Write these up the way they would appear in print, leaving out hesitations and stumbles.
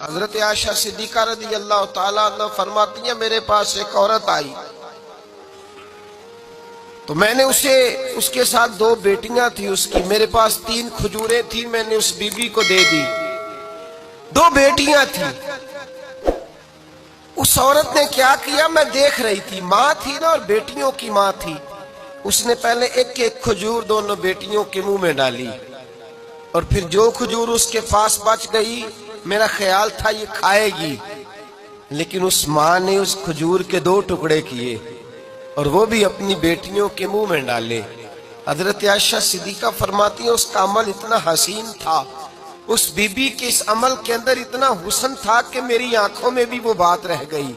حضرت عائشہ صدیقہ رضی اللہ تعالیٰ عنہ فرماتی ہیں میرے پاس ایک عورت آئی تو میں نے اس کے ساتھ 2 بیٹیاں تھی اس کی، میرے پاس 3 کھجوریں تھی، میں نے اس بی بی کو دے دی۔ 2 بیٹیاں تھیں۔ اس عورت نے کیا کیا، میں دیکھ رہی تھی، ماں تھی نا اور بیٹیوں کی ماں تھی، اس نے پہلے ایک کھجور دونوں بیٹیوں کے منہ میں ڈالی اور پھر جو کھجور اس کے پاس بچ گئی میرا خیال تھا یہ کھائے گی، لیکن اس ماں نے اس کھجور کے 2 ٹکڑے کیے اور وہ بھی اپنی بیٹیوں کے منہ میں ڈالے۔ حضرت عائشہ صدیقہ فرماتی ہیں اس کا عمل اتنا حسین تھا، اس بی بی کے اس عمل کے اندر اتنا حسن تھا کہ میری آنکھوں میں بھی وہ بات رہ گئی،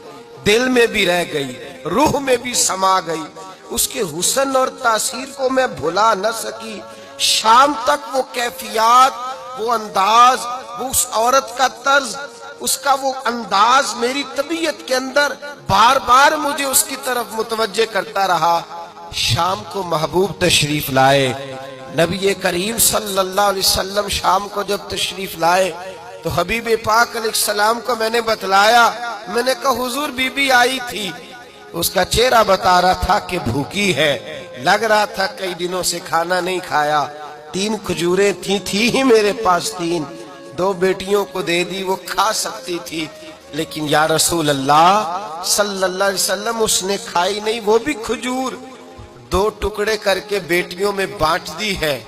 دل میں بھی رہ گئی، روح میں بھی سما گئی۔ اس کے حسن اور تاثیر کو میں بھلا نہ سکی، شام تک وہ کیفیات، وہ انداز، وہ اس عورت کا طرز، اس کا وہ انداز میری طبیعت کے اندر بار بار مجھے اس کی طرف متوجہ کرتا رہا۔ شام کو محبوب تشریف لائے، نبی کریم صلی اللہ علیہ وسلم شام کو جب تشریف لائے تو حبیب پاک علیہ السلام کو میں نے بتلایا، میں نے کہا حضور بی بی آئی تھی، اس کا چہرہ بتا رہا تھا کہ بھوکی ہے، لگ رہا تھا کئی دنوں سے کھانا نہیں کھایا، 3 کھجوریں تھی ہی میرے پاس 3، 2 بیٹیوں کو دے دی، وہ کھا سکتی تھی، لیکن یا رسول اللہ صلی اللہ علیہ وسلم اس نے کھائی نہیں، وہ بھی کھجور 2 ٹکڑے کر کے بیٹیوں میں بانٹ دی ہے۔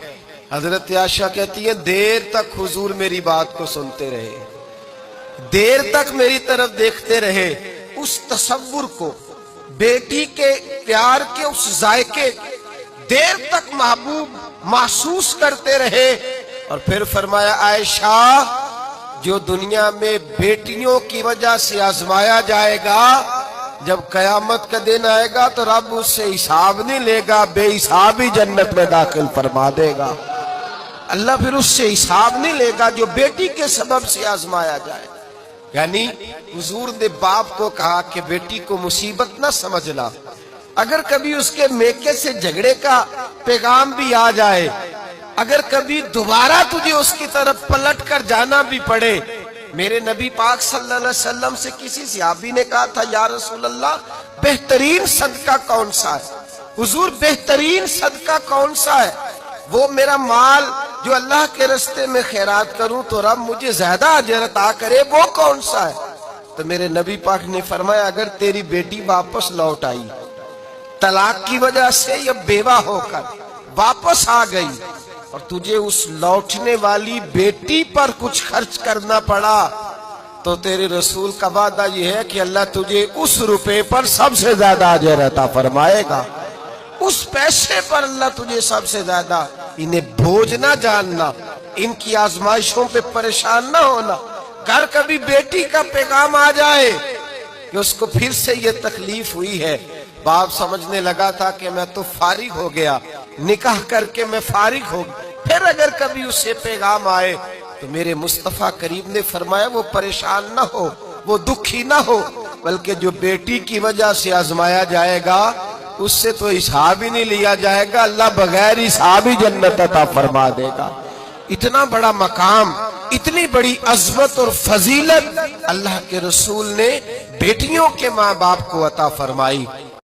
حضرت عائشہ کہتی ہے دیر تک حضور میری بات کو سنتے رہے، دیر تک میری طرف دیکھتے رہے، اس تصور کو، بیٹی کے پیار کے اس ذائقے دیر تک محبوب محسوس کرتے رہے، اور پھر فرمایا عائشہ جو دنیا میں بیٹیوں کی وجہ سے آزمایا جائے گا، جب قیامت کا دن آئے گا تو رب اس سے حساب نہیں لے گا، بے حساب ہی جنت میں داخل فرما دے گا۔ اللہ پھر اس سے حساب نہیں لے گا جو بیٹی کے سبب سے آزمایا جائے۔ یعنی حضور نے باپ کو کہا کہ بیٹی کو مصیبت نہ سمجھنا، اگر کبھی اس کے میکے سے جھگڑے کا پیغام بھی آ جائے، اگر کبھی دوبارہ تجھے اس کی طرف پلٹ کر جانا بھی پڑے، میرے نبی پاک صلی اللہ علیہ وسلم سے کسی صحابی نے کہا تھا یا رسول اللہ بہترین صدقہ کون سا ہے؟ حضور بہترین صدقہ کون سا ہے؟ وہ میرا مال جو اللہ کے راستے میں خیرات کروں تو رب مجھے زیادہ اجر عطا کرے، وہ کون سا ہے؟ تو میرے نبی پاک نے فرمایا اگر تیری بیٹی واپس لوٹ آئی، طلاق کی وجہ سے یا بیوہ ہو کر واپس آ گئی اور تجھے اس لوٹنے والی بیٹی پر کچھ خرچ کرنا پڑا، تو تیرے رسول کا وعدہ یہ ہے کہ اللہ تجھے اس روپے پر سب سے زیادہ اجر عطا فرمائے گا، اس پیسے پر اللہ تجھے سب سے زیادہ۔ انہیں بوجھ نہ جاننا، ان کی آزمائشوں پہ پریشان نہ ہونا۔ گھر کبھی بیٹی کا پیغام آ جائے کہ اس کو پھر سے یہ تکلیف ہوئی ہے، باپ سمجھنے لگا تھا کہ میں تو فارغ ہو گیا، نکاح کر کے میں فارغ ہو گیا، پھر اگر کبھی اسے پیغام آئے تو میرے مصطفیٰ کریم نے فرمایا وہ پریشان نہ ہو، وہ دکھی نہ ہو، بلکہ جو بیٹی کی وجہ سے آزمایا جائے گا اس سے تو حساب ہی نہیں لیا جائے گا، اللہ بغیر حساب ہی جنت عطا فرما دے گا۔ اتنا بڑا مقام، اتنی بڑی عظمت اور فضیلت اللہ کے رسول نے بیٹیوں کے ماں باپ کو عطا فرمائی۔